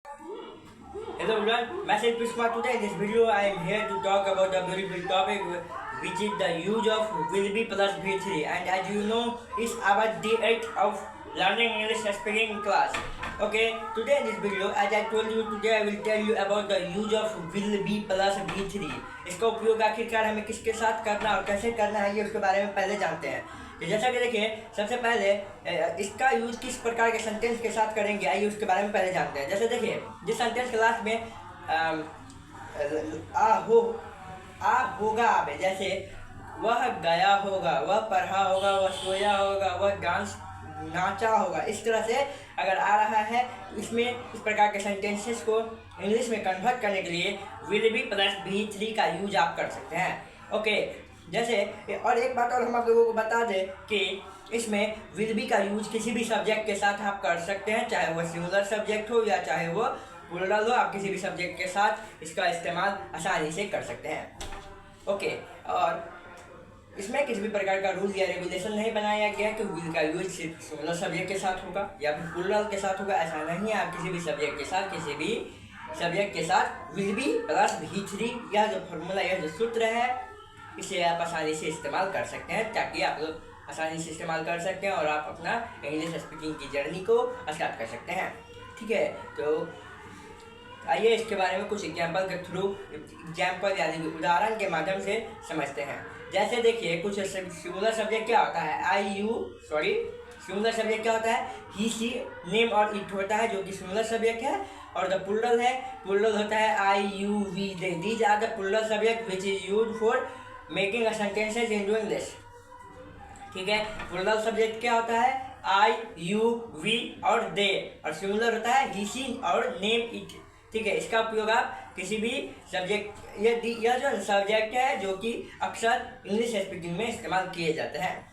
Hello everyone, myself Krishna. Today in this video I am here to talk about a very big topic which is the use of VLB plus V3, and as you know it's our day 8 of learning English speaking class. Okay, today in this video as I told you today I will tell you about the use of VLB plus V3. इसका उपयोग आखिरकार हमें किसके साथ करना और कैसे करना है ये उसके बारे में पहले जानते हैं। तो जैसा कि देखिए सबसे पहले इसका यूज किस प्रकार के सेंटेंस के साथ करेंगे आइए उसके बारे में पहले जानते हैं। जैसे देखिए जिस सेंटेंस के लास्ट में आ होगा आवे, जैसे वह गया होगा, वह पढ़ा होगा, वह सोया होगा, वह डांस नाचा होगा, इस तरह से अगर आ रहा है तो इसमें इस प्रकार के सेंटेंसेस को इंग्लिश में कन्वर्ट करने के लिए विल बी प्लस V3 का यूज आप कर सकते हैं। ओके, जैसे और एक बात और हम आप लोगों को बता दें कि इसमें विल बी का यूज किसी भी सब्जेक्ट के साथ आप कर सकते हैं, चाहे वो सिंगुलर सब्जेक्ट हो या चाहे वो प्लूरल हो, आप किसी भी सब्जेक्ट के साथ इसका इस्तेमाल आसानी से कर सकते हैं। ओके, और इसमें किसी भी प्रकार का रूल या रेगुलेशन नहीं बनाया गया कि विल का यूज सिर्फ सिंगुलर सब्जेक्ट के साथ होगा या फिर प्लूरल के साथ होगा, ऐसा नहीं है। आप किसी भी सब्जेक्ट के साथ किसी भी सब्जेक्ट के साथ विल बी प्लस V3 यह जो फॉर्मूला यह जो सूत्र है इसे आप आसानी से इस्तेमाल कर सकते हैं, ताकि आप लोग आसानी से इस्तेमाल कर सकते हैं और आप अपना इंग्लिश स्पीकिंग की जर्नी को स्टार्ट कर सकते हैं। ठीक है, तो आइए इसके बारे में कुछ एग्जाम्पल के थ्रू एग्जाम्पल यानी उदाहरण के माध्यम से समझते हैं। जैसे देखिए कुछ सिंगुलर सब्जेक्ट क्या होता है, सिंगुलर सब्जेक्ट क्या होता है, ही सी नेम और इट होता है जो कि सिंगुलर सब्जेक्ट है, और द प्लूरल होता है I you we they. These are the plural subject which is used for making a sentences in English. ठीक है, प्लूरल सब्जेक्ट क्या होता है, आई यू वी और दे, और सिंगुलर होता है ही सी और नेम इट। ठीक है, इसका उपयोग आप किसी भी सब्जेक्ट यह जो सब्जेक्ट है जो कि अक्सर इंग्लिश स्पीकिंग में इस्तेमाल किए जाते हैं।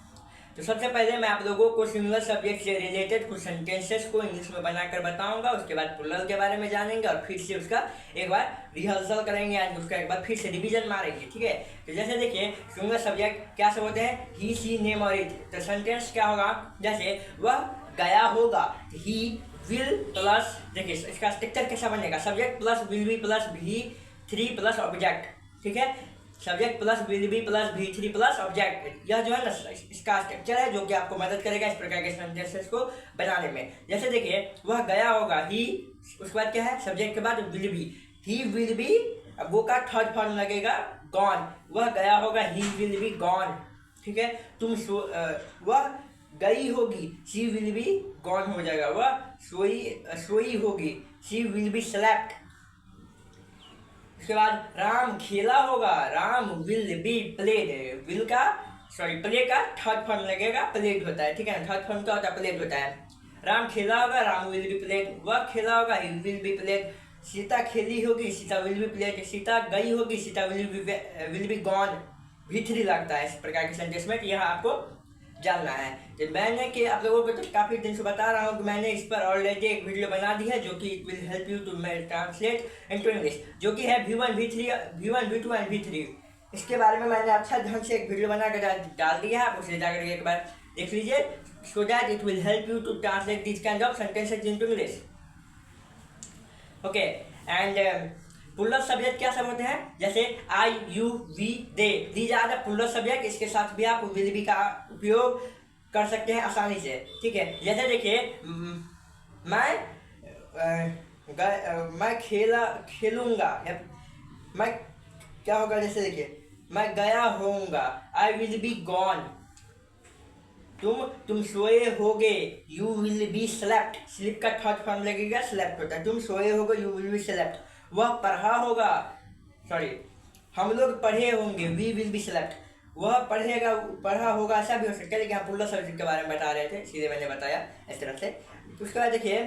तो सबसे पहले मैं आप लोगों को सिंगुलर सब्जेक्ट से रिलेटेड कुछ सेंटेंसेस को इंग्लिश में बनाकर बताऊंगा, उसके बाद प्लूरल के बारे में जानेंगे और फिर से उसका एक बार रिहर्सल करेंगे यानी उसका एक बार फिर से रिवीजन मारेंगे। ठीक है, तो जैसे देखिए सिंगुलर सब्जेक्ट क्या सब होते हैं, ही सी नेम और इट। तो सेंटेंस क्या होगा, जैसे वह गया होगा, ही विल प्लस, देखिए इसका स्ट्रक्चर कैसा बनेगा, subject plus will be plus V3 plus object. ठीक है, subject plus will be plus V3 plus object, यह जो है ना इसका स्ट्रक्चर है जो कि आपको मदद करेगा इस प्रकार के सेंटेंसेस को बनाने में। जैसे देखिए वह गया होगा, ही उसके बाद क्या है, सब्जेक्ट के बाद will be, he will be, अब वो का थर्ड फॉर्म लगेगा गॉन, वह गया होगा, ही विल बी गॉन। ठीक है, वह गई होगी, शी विल बी गॉन हो जाएगा, वह सोई होगी, शी विल बी स्लेप्ट। उसके बाद राम खेला होगा, Ram will be played, play का थर्ड फॉर्म लगेगा प्लेड होता है। ठीक है, थर्ड फॉर्म क्या होता है, प्लेड होता है। राम खेला होगा, राम विल बी प्लेड, वह खेला होगा, he will be played. Sita खेली होगी, Sita will be played, Sita गई होगी, Sita will be gone. V3 लगता है इस प्रकार के सेंटेंस में, यह आपको जानना है। तो मैंने कि आप लोगों को तो काफ़ी दिन से बता रहा हूँ कि मैंने इस पर ऑलरेडी एक वीडियो बना दी है जो कि it will help you to translate into English, जो कि है V1 V2 एंड V3। इसके बारे में मैंने अच्छा ढंग से एक वीडियो बना कर डाल दिया है, आप उसे जाकर एक बार देख लीजिए, so that it will help you to translate this kind of sentences into English. Okay, and plural subject क्या सब होते हैं, जैसे I you we they, these are the plural subject. इसके साथ भी आप विल बी का उपयोग कर सकते हैं आसानी से। ठीक है, जैसे देखिए मैं खेलूंगा, मैं क्या होगा, जैसे देखिए मैं गया होऊंगा, आई विल बी गॉन। तुम सोए होगे, you will be slept, sleep का थर्ड फॉर्म लगेगा स्लेप्ट होता है, तुम सोए होगे, यू विल बी स्लेप्ट। वह पढ़ा होगा, हम लोग पढ़े होंगे, वी विल बी स्लेप्ट। वह पढ़ा होगा, ऐसा भी हो सकता है, लेकिन हम प्लूरल सब्जेक्ट के बारे में बता रहे थे इसलिए मैंने बताया इस तरह से। उसके बाद देखिए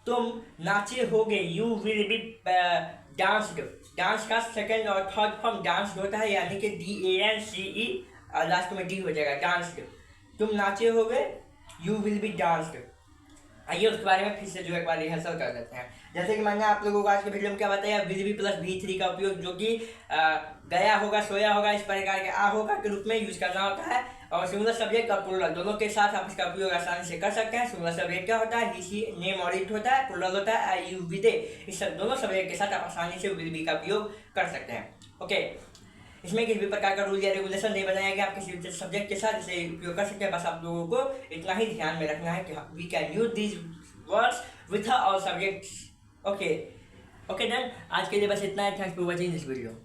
तुम नाचे होगे, you will be danced. Dance का सेकंड और थर्ड फॉर्म डांस होता है, यानी कि DANCE और लास्ट में D हो जाएगा, डांस्ड। तुम नाचे होगे, यू विल बी डांस्ड। आइए उसके बारे में फिर से जो एक बार रिहर्सल कर देते हैं। जैसे कि मैंने आप लोगों को आज के वीडियो में क्या बताया, विल बी प्लस V3 का उपयोग जो कि गया होगा, सोया होगा, इस प्रकार के आ होगा के रूप में यूज करना होता है, और सिंगुलर सब्जेक्ट और प्लूरल दोनों के साथ आप इसका उपयोग आसानी से कर सकते हैं। सिंगुलर सब्जेक्ट क्या होता है, ही सी नेम और इट होता है, प्लूरल होता है आई यू वी दे। इस दोनों सब्जेक्ट के साथ आप आसानी से विल बी का उपयोग कर सकते हैं। ओके, इसमें किसी भी प्रकार का रूल या रेगुलेशन नहीं बनाया गया, आप किसी भी सब्जेक्ट के साथ इसे उपयोग कर सकते हैं। बस आप लोगों को इतना ही ध्यान में रखना है कि we can use these words with all subjects. Okay okay done, आज के लिए बस इतना है। Thanks for watching this video.